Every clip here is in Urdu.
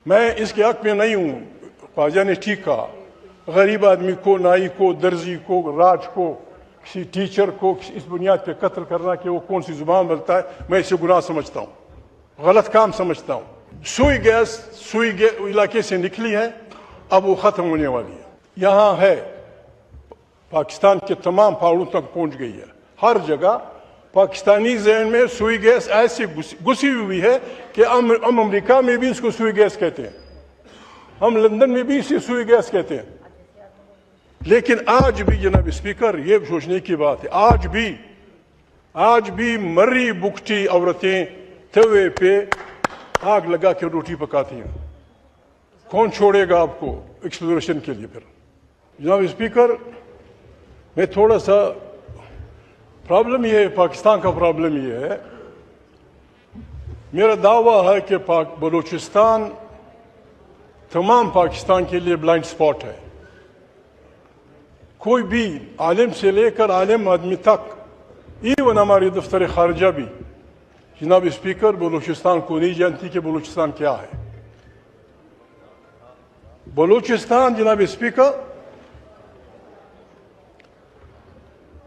میں اس کے حق میں نہیں ہوں. خواجہ نے ٹھیک کہا, غریب آدمی کو, نائی کو, درزی کو, راج کو, کسی ٹیچر کو اس بنیاد پہ قتل کرنا کہ وہ کون سی زبان بولتا ہے, میں اسے گناہ سمجھتا ہوں, غلط کام سمجھتا ہوں. سوئی گیس علاقے سے نکلی ہے, اب وہ ختم ہونے والی ہے. یہاں ہے, پاکستان کے تمام پہاڑوں تک پہنچ گئی ہے. ہر جگہ پاکستانی ذہن میں سوئی گیس ایسی گھسی ہوئی ہے کہ ہم امریکہ میں بھی اس کو سوئی گیس کہتے ہیں, ہم لندن میں بھی اسے سوئی گیس کہتے ہیں. لیکن آج بھی جناب اسپیکر یہ سوچنے کی بات ہے, آج بھی مری بکٹی عورتیں توے پہ آگ لگا کے روٹی پکاتی ہیں. کون چھوڑے گا آپ کو ایکسپلوریشن کے لیے؟ پھر جناب اسپیکر, میں تھوڑا سا پرابلم یہ ہے, پاکستان کا پرابلم یہ ہے, میرا دعویٰ ہے کہ بلوچستان تمام پاکستان کے لیے بلائنڈ سپاٹ ہے. کوئی بھی عالم سے لے کر عالم آدمی تک, ایون ہماری دفتر خارجہ بھی جناب اسپیکر بلوچستان کو نہیں جانتی کہ بلوچستان کیا ہے. بلوچستان جناب اسپیکر,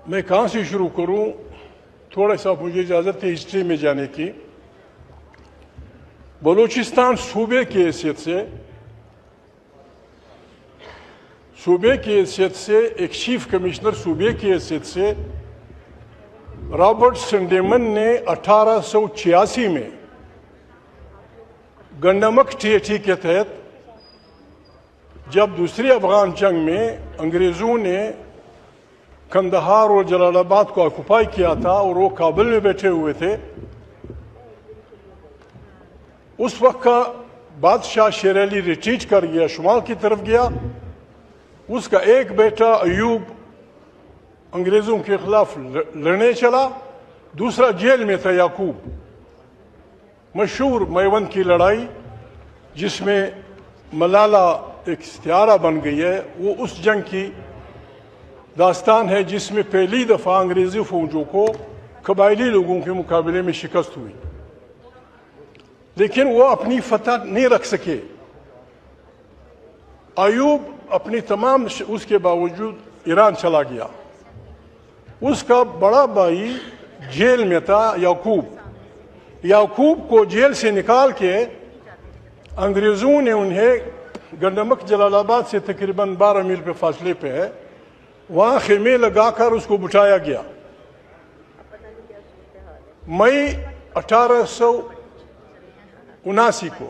میں کہاں سے شروع کروں؟ تھوڑا سا مجھے اجازت ہے ہسٹری میں جانے کی. بلوچستان صوبے کی حیثیت سے ایک چیف کمشنر صوبے کی حیثیت سے رابرٹ سنڈیمن نے 1886 میں گنڈمک ٹھیٹھی کے تحت جب دوسری افغان جنگ میں انگریزوں نے کندہار اور جلال آباد کو آکوپائی کیا تھا اور وہ کابل میں بیٹھے ہوئے تھے, اس وقت کا بادشاہ شیر علی ریٹریٹ کر گیا, شمال کی طرف گیا. اس کا ایک بیٹا ایوب انگریزوں کے خلاف لڑنے چلا, دوسرا جیل میں تھا یعقوب. مشہور میوند کی لڑائی جس میں ملالہ ایک استعارہ بن گئی ہے, وہ اس جنگ کی داستان ہے جس میں پہلی دفعہ انگریزی فوجوں کو قبائلی لوگوں کے مقابلے میں شکست ہوئی. لیکن وہ اپنی فتح نہیں رکھ سکے. ایوب اپنی تمام اس کے باوجود ایران چلا گیا. اس کا بڑا بھائی جیل میں تھا یعقوب کو جیل سے نکال کے انگریزوں نے انہیں گنڈمک جلال آباد سے تقریباً 12 میل پہ فاصلے پہ ہے, وہاں خیمے لگا کر اس کو بٹھایا گیا. مئی 1879 کو